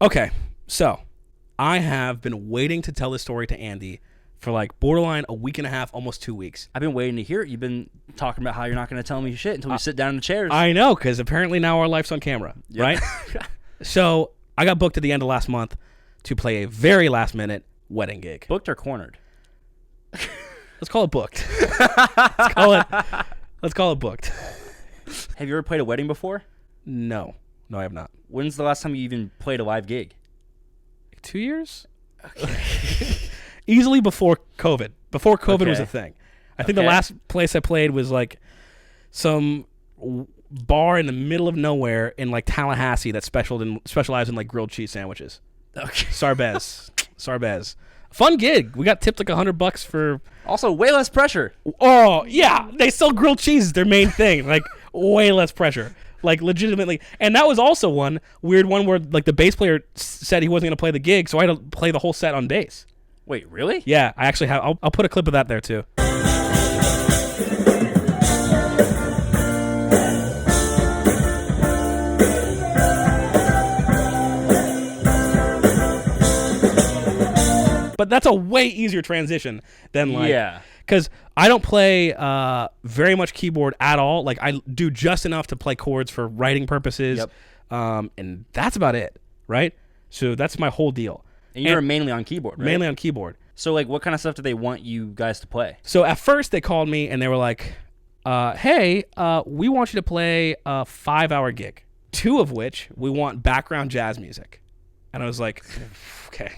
Okay, so I have been waiting to tell this story to Andy for like borderline a week and a half, almost 2 weeks. I've been waiting to hear it. You've been talking about how you're not going to tell me shit until we sit down in the chairs. I know, because apparently now our life's on camera, right? So I got booked at the end of last month to play a very last-minute wedding gig. Booked or cornered? Let's call it booked. Let's call it booked. Have you ever played a wedding before? No, I have not. When's the last time you even played a live gig? 2 years? Okay. Easily before COVID. Before COVID was a thing. I think the last place I played was like some bar in the middle of nowhere in like Tallahassee that specialized in like grilled cheese sandwiches. Okay. Sarbez. Fun gig. We got tipped like $100 for. Also, way less pressure. Oh yeah, they sell grilled cheese is their main thing. Like way less pressure. Like legitimately, and that was also one weird one where like the bass player said he wasn't gonna play the gig, so I had to play the whole set on bass. Wait, really? Yeah, I actually have. I'll put a clip of that there too. But that's a way easier transition than like, because I don't play very much keyboard at all. Like I do just enough to play chords for writing purposes, and that's about it, right? So that's my whole deal. And you're mainly on keyboard, right? Mainly on keyboard. So like, what kind of stuff do they want you guys to play? So at first they called me and they were like, "Hey, we want you to play a 5-hour gig, 2 of which we want background jazz music." And I was like, "Okay."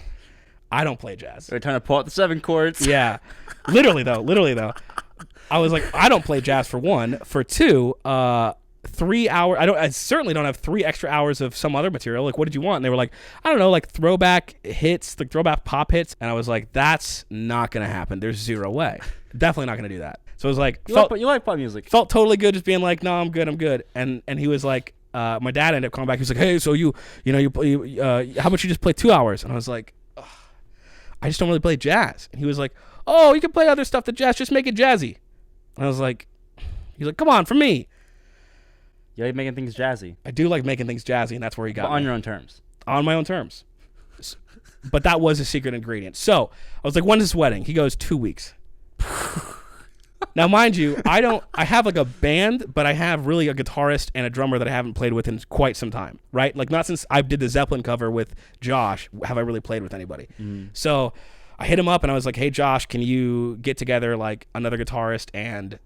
I don't play jazz. They're trying to pull out the 7 chords. Yeah. Literally though. I was like, I don't play jazz for 1. For 2, 3 hours. I certainly don't have 3 extra hours of some other material. Like, what did you want? And they were like, I don't know, like throwback hits, like throwback pop hits. And I was like, that's not going to happen. There's zero way. Definitely not going to do that. So it was like, you like pop music. Felt totally good just being like, no, I'm good. And he was like, my dad ended up coming back. He was like, hey, so you how about you just play 2 hours? And I was like, I just don't really play jazz. And he was like, oh, you can play other stuff than jazz. Just make it jazzy. And I was like, he's like, come on, for me. You like making things jazzy. I do like making things jazzy, and that's where he got me. On your own terms. On my own terms. But that was a secret ingredient. So I was like, when's this wedding? He goes, 2 weeks. Now, mind you, I have like a band, but I have really a guitarist and a drummer that I haven't played with in quite some time, right? Like not since I did the Zeppelin cover with Josh have I really played with anybody. So I hit him up and I was like, hey, Josh, can you get together like another guitarist and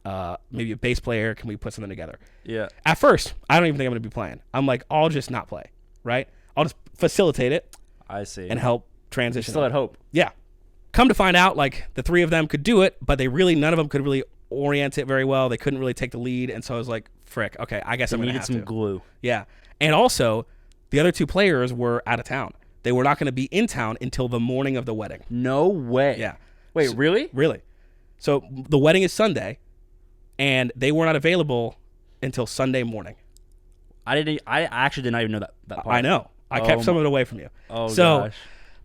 maybe a bass player? Can we put something together? Yeah. At first, I don't even think I'm going to be playing. I'm like, I'll just not play, right? I'll just facilitate it. I see. And help transition. You still had hope. Yeah. Come to find out, like the 3 of them could do it, but none of them could really orient it very well. They couldn't really take the lead, and so I was like, frick, okay, I guess I'm gonna have to. You needed some glue. Yeah. And also, the other 2 players were out of town. They were not going to be in town until the morning of the wedding. No way. Yeah. Wait, really? Really. So the wedding is Sunday, and they were not available until Sunday morning. I actually did not even know that part. I know. I kept some of it away from you. Oh, so gosh.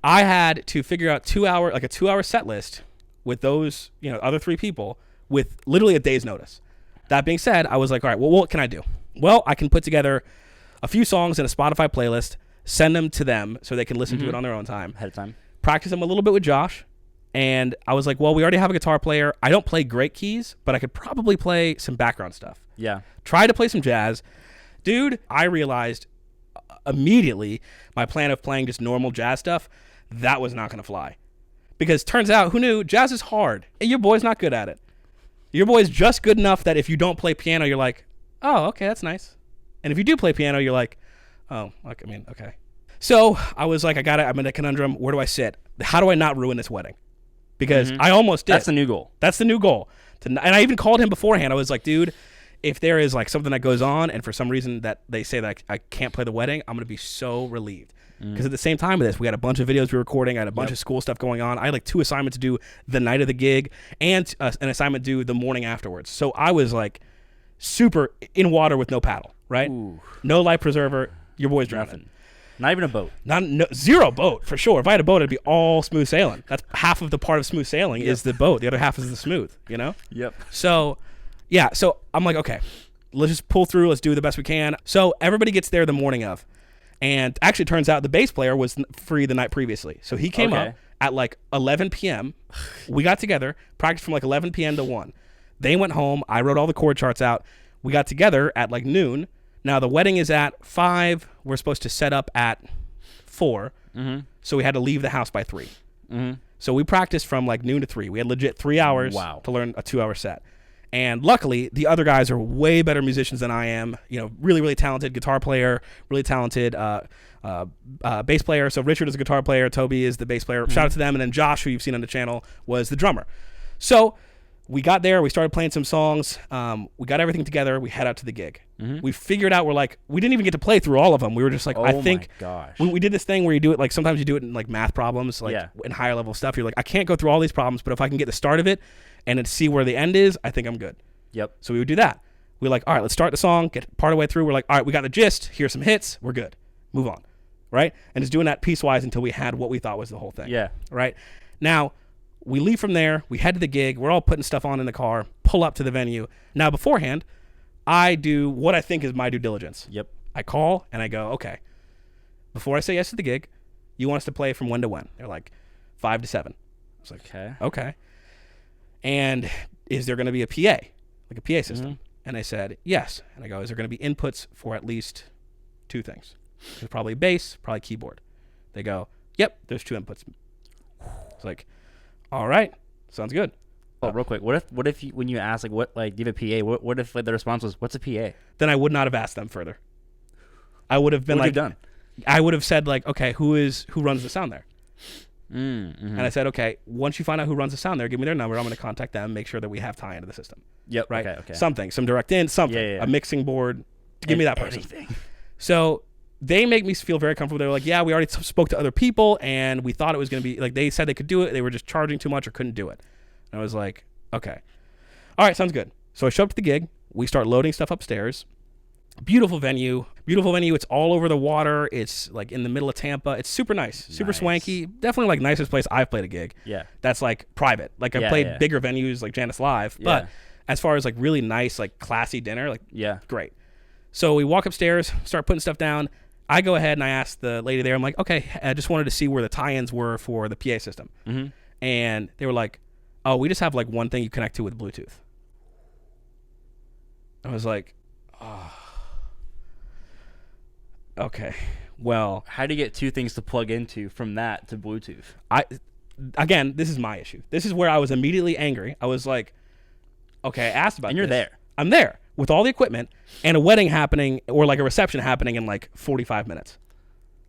I had to figure out 2 hour, like a 2-hour set list with those, other 3 people with literally a day's notice. That being said, I was like, all right, well, what can I do? Well, I can put together a few songs in a Spotify playlist, send them to them so they can listen to it on their own time. Ahead of time. Practice them a little bit with Josh. And I was like, well, we already have a guitar player. I don't play great keys, but I could probably play some background stuff. Yeah. Try to play some jazz. Dude, I realized immediately my plan of playing just normal jazz stuff, that was not going to fly. Because turns out, who knew, jazz is hard. And your boy's not good at it. Your boy's just good enough that if you don't play piano, you're like, oh, okay, that's nice. And if you do play piano, you're like, oh, okay. So I was like, I'm in a conundrum. Where do I sit? How do I not ruin this wedding? Because I almost did. That's the new goal. That's the new goal. And I even called him beforehand. I was like, dude, if there is like something that goes on and for some reason that they say that I can't play the wedding, I'm going to be so relieved. Because at the same time of this, we had a bunch of videos we were recording. I had a bunch of school stuff going on. I had like 2 assignments to do the night of the gig and an assignment due the morning afterwards. So I was like super in water with no paddle, right? Ooh. No life preserver. Your boy's drowning. Not even a boat. Zero boat, for sure. If I had a boat, it'd be all smooth sailing. That's half of the part of smooth sailing is the boat. The other half is the smooth, Yep. So, yeah. So I'm like, okay, let's just pull through. Let's do the best we can. So everybody gets there the morning of. And actually, it turns out the bass player was free the night previously. So he came Okay. up at like 11 p.m. We got together, practiced from like 11 p.m. to 1. They went home. I wrote all the chord charts out. We got together at like noon. Now, the wedding is at 5. We're supposed to set up at 4. Mm-hmm. So we had to leave the house by 3. Mm-hmm. So we practiced from like noon to 3. We had legit 3 hours Wow. to learn a 2-hour set. And luckily, the other guys are way better musicians than I am. You know, really, really talented guitar player, really talented bass player. So Richard is a guitar player. Toby is the bass player. Shout out to them. And then Josh, who you've seen on the channel, was the drummer. So we got there. We started playing some songs. We got everything together. We head out to the gig. Mm-hmm. We figured out we didn't even get to play through all of them. We were just like, I think my gosh. we did this thing where you do it like sometimes you do it in like math problems, like in higher level stuff. You're like, I can't go through all these problems, but if I can get the start of it and then see where the end is, I think I'm good. Yep. So we would do that. We're like, all right, let's start the song, get part of the way through. We're like, all right, we got the gist. Here's some hits. We're good. Move on. Right? And just doing that piecewise until we had what we thought was the whole thing. Yeah. Right? Now, we leave from there. We head to the gig. We're all putting stuff on in the car, pull up to the venue. Now, beforehand, I do what I think is my due diligence. Yep. I call and I go, okay, before I say yes to the gig, you want us to play from when to when? They're like 5 to 7. I was like, okay. And is there going to be a PA? Like a PA system? Mm-hmm. And they said, yes. And I go, is there going to be inputs for at least 2 things? There's probably bass, probably keyboard. They go, yep, there's 2 inputs. It's like, all right, sounds good. Oh, real quick. What if you, when you ask do you have a PA? What if like, the response was, what's a PA? Then I would not have asked them further. I would have been What like, done? I would have said like, okay, who runs the sound there? Mm-hmm. And I said, okay, once you find out who runs the sound there, give me their number. I'm going to contact them, make sure that we have tie into the system. Yep. Right? Okay. Something, some direct in, something, a mixing board. Give me that person. Anything. So they make me feel very comfortable. They were like, yeah, we already spoke to other people and we thought it was going to be like, they said they could do it. They were just charging too much or couldn't do it. And I was like, okay. All right, sounds good. So I show up to the gig. We start loading stuff upstairs. Beautiful venue. It's all over the water. It's like in the middle of Tampa. It's super nice, super swanky. Definitely like nicest place I've played a gig. Yeah. That's like private. Like I've played bigger venues like Janice Live, but as far as like really nice, like classy dinner, like great. So we walk upstairs, start putting stuff down. I go ahead and I ask the lady there, I'm like, okay, I just wanted to see where the tie-ins were for the PA system. Mm-hmm. And they were like, oh, we just have like one thing you connect to with Bluetooth. I was like, oh. Okay, well, how do you get 2 things to plug into from that to Bluetooth? Again, this is my issue. This is where I was immediately angry. I was like, okay, I asked about this. And you're there. I'm there with all the equipment and a wedding happening or like a reception happening in like 45 minutes.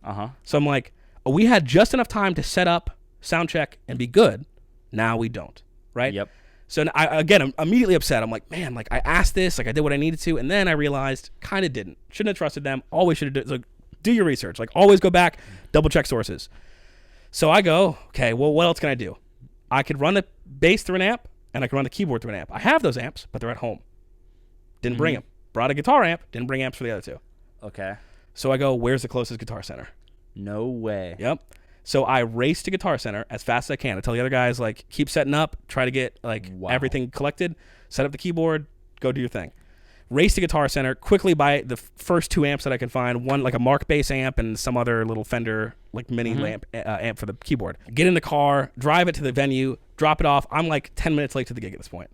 Uh-huh. So I'm like, we had just enough time to set up, sound check, and be good. Now we don't, right? Yep. So I'm immediately upset. I'm like, man, like I asked this, like I did what I needed to, and then I realized kind of didn't. Shouldn't have trusted them. Always should have. Like, do your research. Like always go back, double check sources. So I go, okay, well, what else can I do? I could run the bass through an amp, and I could run the keyboard through an amp. I have those amps, but they're at home. Didn't bring them. Brought a guitar amp, didn't bring amps for the other 2. Okay. So I go, where's the closest Guitar Center? No way. Yep. So I race to Guitar Center as fast as I can. I tell the other guys, like, keep setting up, try to get, like, everything collected, set up the keyboard, go do your thing. Race to Guitar Center, quickly buy the first 2 amps that I can find, one, like, a Mark bass amp and some other little Fender, like, mini amp for the keyboard. Get in the car, drive it to the venue, drop it off. I'm, like, 10 minutes late to the gig at this point.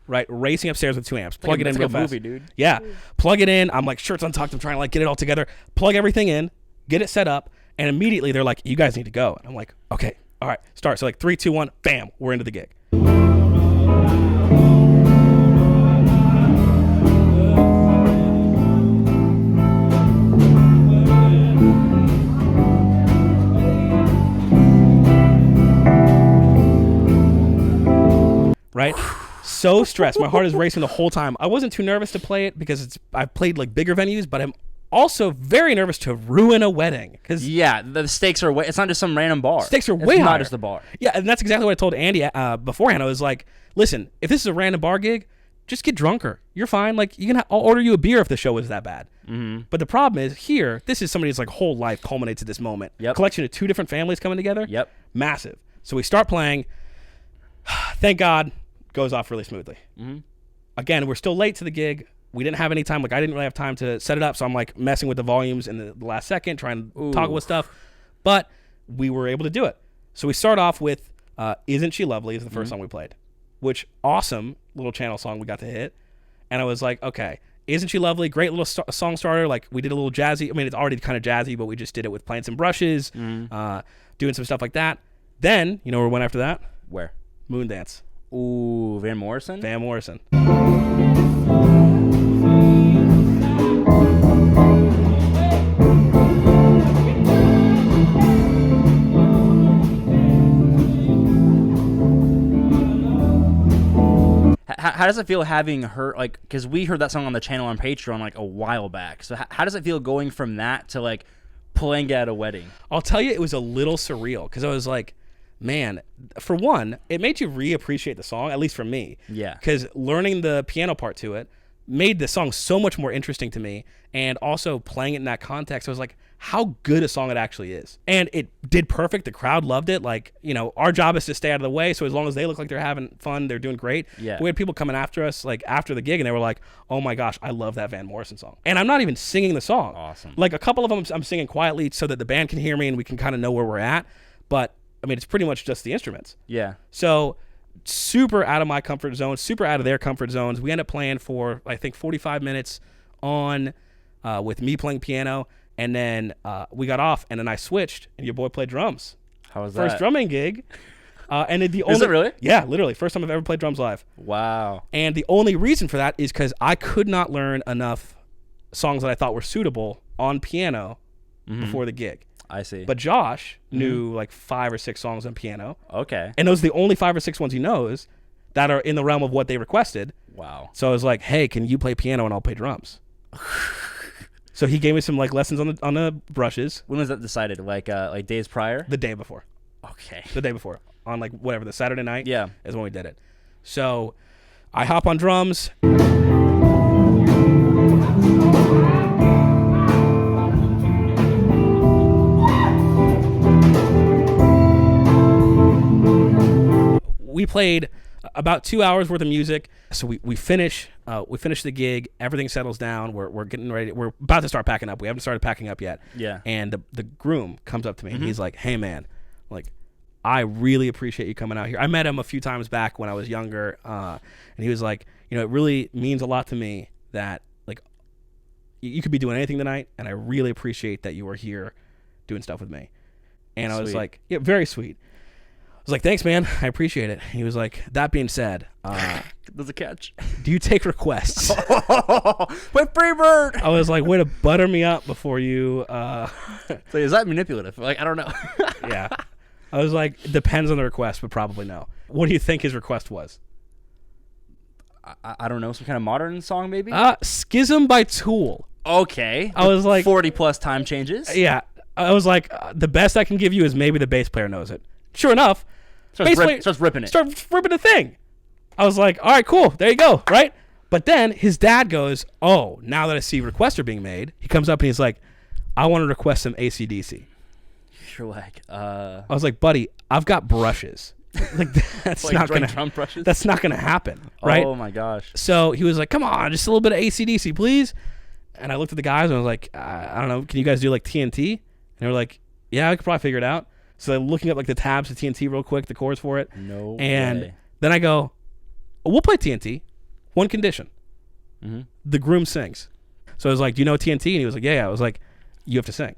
Right? Racing upstairs with 2 amps. Plug it in real fast. Movie, dude. Yeah. Plug it in. I'm, like, shirts untucked. I'm trying to, like, get it all together. Plug everything in, get it set up. And immediately they're like, you guys need to go. And I'm like, okay, all right, start. So like 3, 2, 1, bam, we're into the gig. Right? So stressed. My heart is racing the whole time. I wasn't too nervous to play it because I've played like bigger venues, but I'm also very nervous to ruin a wedding because the stakes are way. It's not just some random bar. Stakes are way higher. Not just the bar. Yeah, and that's exactly what I told Andy beforehand. I was like, listen, if this is a random bar gig, just get drunker. You're fine. Like I'll order you a beer if the show is that bad. Mm-hmm. But the problem is here, this is somebody's like whole life culminates at this moment. Yep. Collection of 2 different families coming together. Yep. Massive. So we start playing. Thank God, goes off really smoothly. Mm-hmm. Again, we're still late to the gig. we didn't have any time. Like I didn't really have time to set it up, so I'm like messing with the volumes in the last second, trying to toggle with stuff. But we were able to do it. So we start off with "Isn't She Lovely" is the first song we played, which awesome little channel song we got to hit. And I was like, okay, "Isn't She Lovely"? Great little song starter. Like we did a little jazzy. I mean, it's already kind of jazzy, but we just did it with playing some brushes, doing some stuff like that. Then you know where we went after that? Where? Moondance. Ooh, Van Morrison. Van Morrison. How does it feel having her, like, because we heard that song on the channel on Patreon like a while back. So how does it feel going from that to like playing at a wedding? I'll tell you, it was a little surreal because I was like, man, for one, it made you reappreciate the song, at least for me. Yeah. Because learning the piano part to it made the song so much more interesting to me. And also playing it in that context, I was like, how good a song it actually is. And it did perfect. The crowd loved it. Like, you know, our job is to stay out of the way. So as long as they look like they're having fun, they're doing great. Yeah. We had people coming after us, like after the gig, and they were like, oh my gosh, I love that Van Morrison song. And I'm not even singing the song. Awesome. Like a couple of them I'm singing quietly so that the band can hear me and we can kind of know where we're at. But I mean, it's pretty much just the instruments. Yeah. So super out of my comfort zone, super out of their comfort zones. We ended up playing for, I think, 45 minutes on with me playing piano. And then we got off, and then I switched, and your boy played drums. How was that? First drumming gig. And the only, Is it really? Yeah, literally. First time I've ever played drums live. Wow. And the only reason for that is because I could not learn enough songs that I thought were suitable on piano before the gig. I see. But Josh knew like 5 or 6 songs on piano. Okay. And those are the only 5 or 6 ones he knows that are in the realm of what they requested. Wow. So I was like, hey, can you play piano and I'll play drums? So he gave me some like lessons on the brushes. When was that decided? Like days prior? The day before. Okay. The day before. On like whatever, the Saturday night. Yeah. Is when we did it. So I hop on drums. We played about 2 hours worth of music. So we finish the gig. Everything settles down. We're getting ready. We're about to start packing up. We haven't started packing up yet. Yeah. And the groom comes up to me and he's like, hey man, like, I really appreciate you coming out here. I met him a few times back when I was younger. And he was like, you know, it really means a lot to me that like you could be doing anything tonight. And I really appreciate that you were here doing stuff with me. And I was like, yeah, very sweet. I was like, thanks, man. I appreciate it. He was like, that being said, there's a catch. do you take requests? With Freebird. I was like, way to butter me up before you. So is that manipulative? Like, I don't know. Yeah. I was like, depends on the request, but probably no. What do you think his request was? I don't know. Some kind of modern song, maybe? Schism by Tool. Okay. I was like 40 plus time changes. Yeah. I was like, the best I can give you is maybe the bass player knows it. Sure enough. Starts ripping it. Starts ripping the thing. I was like, all right, cool. There you go. Right? But then his dad goes, oh, now that I see requests are being made, he comes up and he's like, I want to request some ACDC. You're like, I was like, buddy, I've got brushes. Like that's like not gonna drum brushes? That's not gonna happen. Right? Oh my gosh. So he was like, come on, just a little bit of ACDC, please. And I looked at the guys and I was like, I don't know, can you guys do like TNT? And they were like, yeah, I could probably figure it out. So I'm looking up like the tabs of TNT real quick, the chords for it. No and way. Then I go, we'll play TNT. One condition. The groom sings. So I was like, do you know TNT? And he was like, yeah. I was like, you have to sing.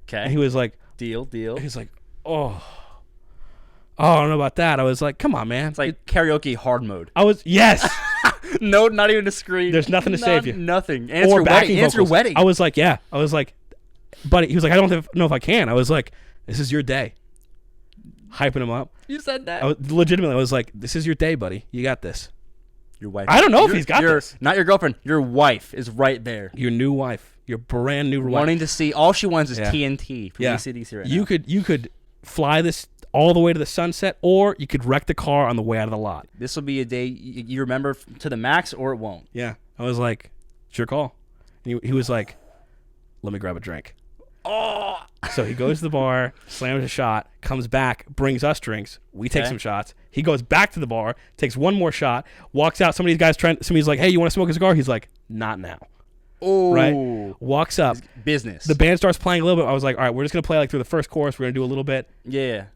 Okay. And he was like, deal. He's like, oh, I don't know about that. I was like, come on, man. It's like karaoke hard mode. Yes. No, not even a screen. There's nothing to save you. Nothing. Or backing vocals. Answer wedding. I was like, yeah. I was like, buddy. He was like, I don't know if I can. I was like, this is your day. Hyping him up. You said that. I was like, this is your day, buddy. You got this. Your wife. I don't know if he's got this. Not your girlfriend. Your wife is right there. Your new wife. Your brand new wife. Wanting to see. All she wants is TNT from ACDC right now. You could fly this all the way to the sunset, or you could wreck the car on the way out of the lot. This will be a day you remember to the max, or it won't. Yeah. I was like, it's your call. And he was like, let me grab a drink. Oh. So he goes to the bar, slams a shot, comes back, brings us drinks. We take some shots. He goes back to the bar, takes one more shot, walks out. Somebody's like, hey, you want to smoke a cigar? He's like, not now. Oh. Right? Walks up. Business. The band starts playing a little bit. I was like, all right, we're just going to play like through the first chorus. We're going to do a little bit. Yeah.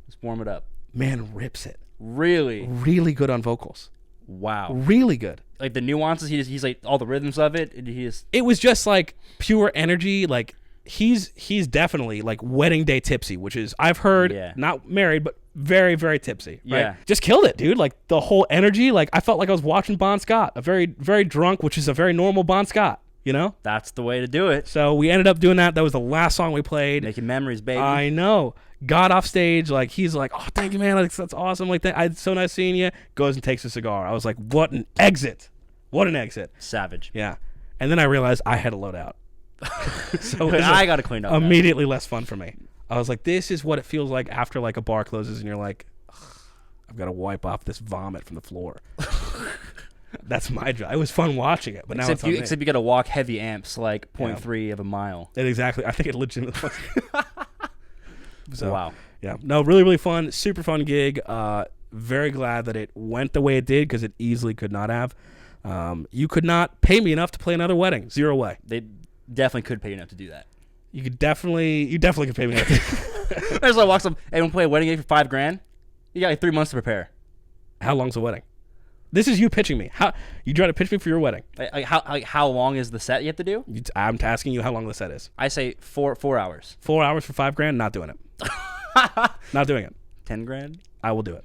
Let's warm it up. Man rips it. Really? Really good on vocals. Wow. Really good. Like the nuances, he's like all the rhythms of it. It was just like pure energy. Like he's definitely like wedding day tipsy, which is, I've heard, not married, but very, very tipsy. Right? Yeah. Just killed it, dude. Like the whole energy. Like I felt like I was watching Bon Scott, a very, very drunk, which is a very normal Bon Scott. You know? That's the way to do it. So we ended up doing that. That was the last song we played. Making memories, baby. I know. Got off stage. Like, he's like, oh, thank you, man. Like, that's awesome. Like, it's so nice seeing you. Goes and takes a cigar. I was like, what an exit. What an exit. Savage. Yeah. And then I realized I had to load out. So I got to clean up. Immediately less fun for me. I was like, this is what it feels like after, like, a bar closes and you're like, I've got to wipe off this vomit from the floor. That's my job. It was fun watching it, but now it's on me. Except you got to walk heavy amps like 0.3 of a mile. Exactly. I think it legitimately was. So, wow. Yeah. No, really, really fun. Super fun gig. Very glad that it went the way it did because it easily could not have. You could not pay me enough to play another wedding. Zero way. They definitely could pay you enough to do that. You definitely could pay me enough. There's like walks up, hey, want to play a wedding gig for $5,000? You got like 3 months to prepare. How long's the wedding? This is you pitching me. How you trying to pitch me for your wedding? How long is the set you have to do? I'm asking you how long the set is. I say 4 hours. 4 hours for $5,000? Not doing it. Not doing it. $10,000? I will do it.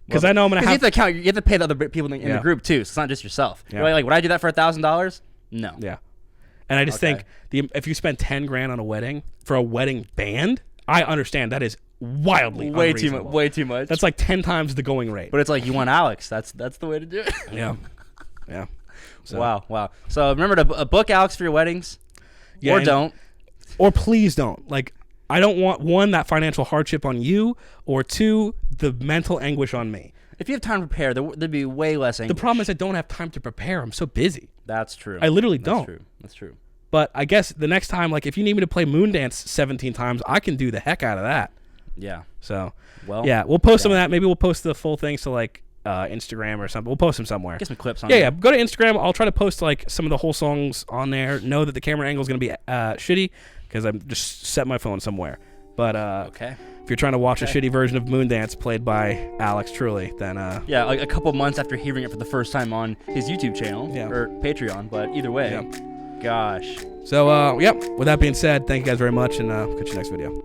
Because I know I'm gonna have. You have to count. You have to pay the other people in the group too. So it's not just yourself. Yeah. You're like, would I do that for $1,000? No. Yeah. And I just think if you spend $10,000 on a wedding for a wedding band, I understand that is wildly unreasonable. Way too much. That's like 10 times the going rate. But it's like you want Alex. That's the way to do it. Yeah. Yeah. So. Wow. So remember to book Alex for your weddings. Yeah, or don't. Or please don't. Like, I don't want, 1, that financial hardship on you, or 2, the mental anguish on me. If you have time to prepare, there'd be way less anguish. The problem is I don't have time to prepare. I'm so busy. That's true. I literally don't. That's true. But I guess the next time, like, if you need me to play Moondance 17 times, I can do the heck out of that. Yeah. So, well, yeah, we'll post some of that. Maybe we'll post the full things to, like, Instagram or something. We'll post them somewhere. Get some clips on there. Yeah. Go to Instagram. I'll try to post, like, some of the whole songs on there. Know that the camera angle is going to be shitty because I'm just set my phone somewhere. But okay. If you're trying to watch a shitty version of Moondance played by Alex Truly, then yeah, like a couple months after hearing it for the first time on his YouTube channel or Patreon, but either way, gosh. So with that being said, thank you guys very much, and catch you next video.